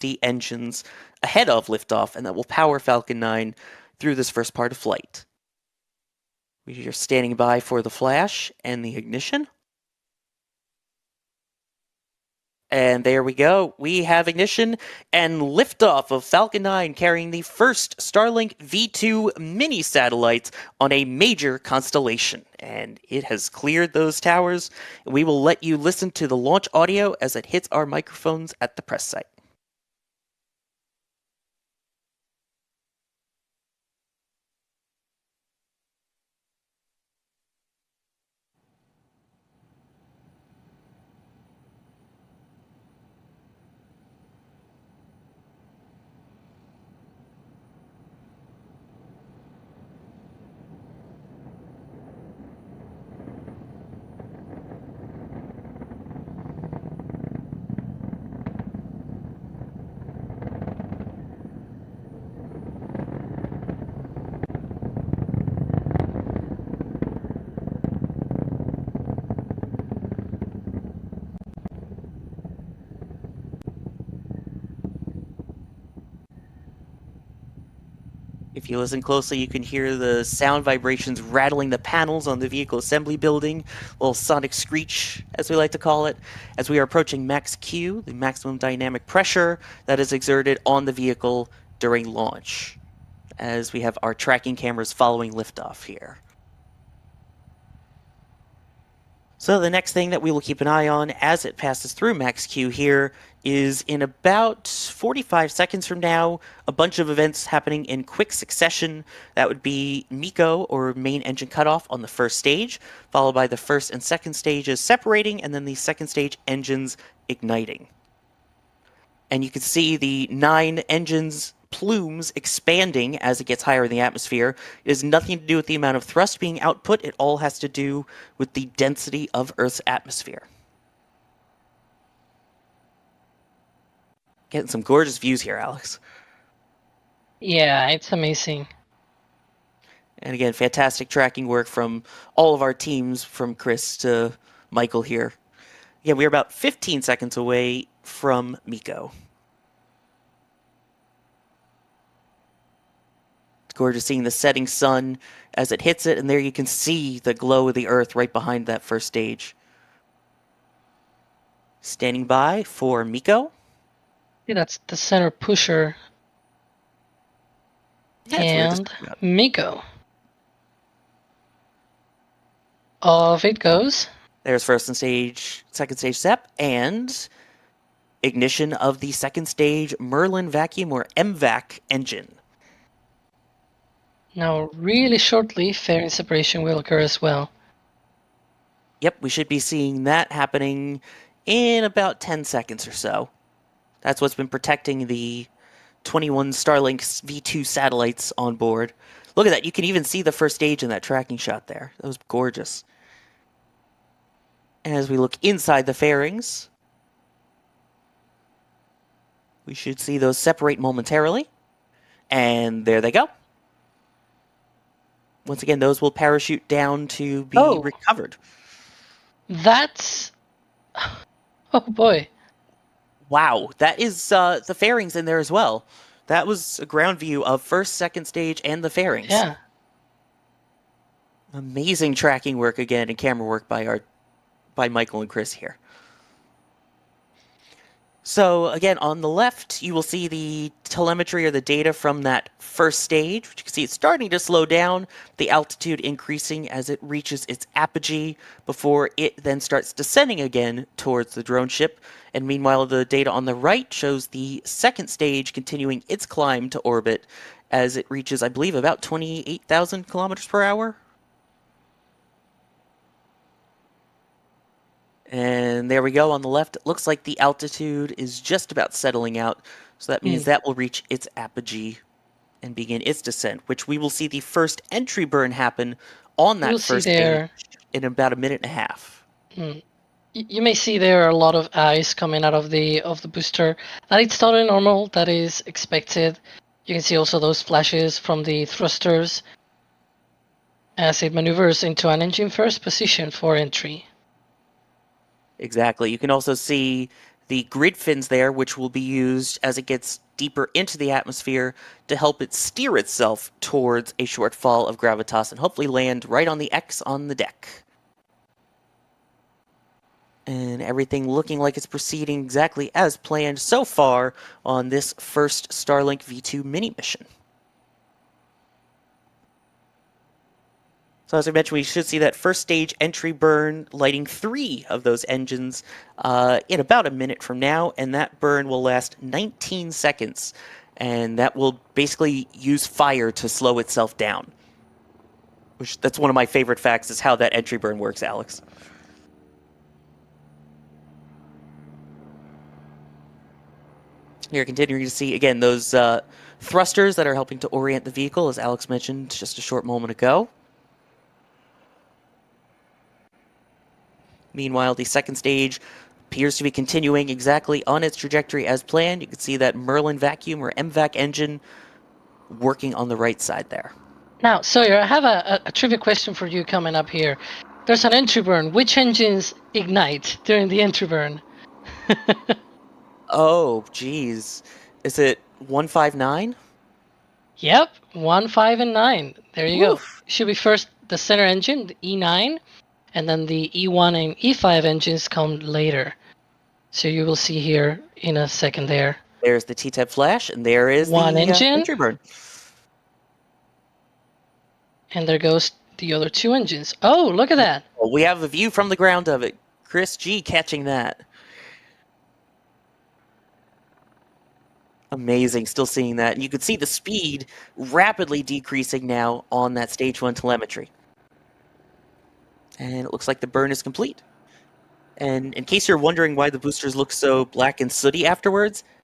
the engines ahead of liftoff, and that will power Falcon 9 through this first part of flight. We are standing by for the flash and the ignition. And there we go. We have ignition and liftoff of Falcon 9 carrying the first Starlink V2 mini satellites on a major constellation. And it has cleared those towers. We will let you listen to the launch audio as it hits our microphones at the press site. If you listen closely, you can hear the sound vibrations rattling the panels on the vehicle assembly building, a little sonic screech, as we like to call it, as we are approaching max Q, the maximum dynamic pressure that is exerted on the vehicle during launch, as we have our tracking cameras following liftoff here. So the next thing that we will keep an eye on as it passes through max Q here is in about 45 seconds from now, a bunch of events happening in quick succession. That would be MECO, or main engine cutoff, on the first stage, followed by the first and second stages separating, and then the second stage engines igniting. And you can see the 9 engines plumes expanding as it gets higher in the atmosphere. It has nothing to do with the amount of thrust being output. It all has to do with the density of Earth's atmosphere. Getting some gorgeous views here, Alex. Yeah, it's amazing. And again, fantastic tracking work from all of our teams, from Chris to Michael here. Yeah, we're about 15 seconds away from MECO. It's gorgeous seeing the setting sun as it hits it, and there you can see the glow of the Earth right behind that first stage. Standing by for MECO. Yeah, that's the center pusher. And MECO. Off it goes. There's first and stage, second stage SEP, and ignition of the second stage Merlin vacuum, or MVAC, engine. Now, really shortly, fairing separation will occur as well. Yep, we should be seeing that happening in about 10 seconds or so. That's what's been protecting the 21 Starlink V2 satellites on board. Look at that. You can even see the first stage in that tracking shot there. That was gorgeous. As we look inside the fairings, we should see those separate momentarily. And there they go. Once again, those will parachute down to be recovered. That's... Oh boy. Wow, that is the fairings in there as well. That was a ground view of first, second stage, and the fairings. Yeah. Amazing tracking work again, and camera work by Michael and Chris here. So again, on the left, you will see the telemetry, or the data from that first stage, which you can see it's starting to slow down, the altitude increasing as it reaches its apogee before it then starts descending again towards the drone ship. And meanwhile, the data on the right shows the second stage continuing its climb to orbit as it reaches, I believe, about 28,000 kilometers per hour. And there we go on the left. It looks like the altitude is just about settling out. So that means that will reach its apogee and begin its descent, which we will see the first entry burn happen on that first stage in about a minute and a half. You may see there are a lot of ice coming out of the booster. That is totally normal. That is expected. You can see also those flashes from the thrusters as it maneuvers into an engine first position for entry. Exactly. You can also see the grid fins there, which will be used as it gets deeper into the atmosphere to help it steer itself towards a shortfall of gravitas and hopefully land right on the X on the deck. And everything looking like it's proceeding exactly as planned so far on this first Starlink V2 mini mission. So as I mentioned, we should see that first stage entry burn lighting 3 of those engines in about a minute from now, and that burn will last 19 seconds, and that will basically use fire to slow itself down. That's one of my favorite facts is how that entry burn works, Alex. You're continuing to see, again, those thrusters that are helping to orient the vehicle, as Alex mentioned just a short moment ago. Meanwhile, the second stage appears to be continuing exactly on its trajectory as planned. You can see that Merlin vacuum or MVAC engine working on the right side there. Now, Sawyer, I have a trivia question for you coming up here. There's an entry burn. Which engines ignite during the entry burn? Oh, geez. Is it 159? Yep, 1, 5, and 9. There you go. Oof. Should be first the center engine, the E9, and then the E1 and E5 engines come later. So you will see here in a second there. There's the T-Tep flash, and there is One the engine. entry burn. And there goes the other 2 engines. Oh, look at that. Well, we have a view from the ground of it. Chris G catching that. Amazing, still seeing that. And you can see the speed rapidly decreasing now on that stage 1 telemetry. And it looks like the burn is complete. And in case you're wondering why the boosters look so black and sooty afterwards,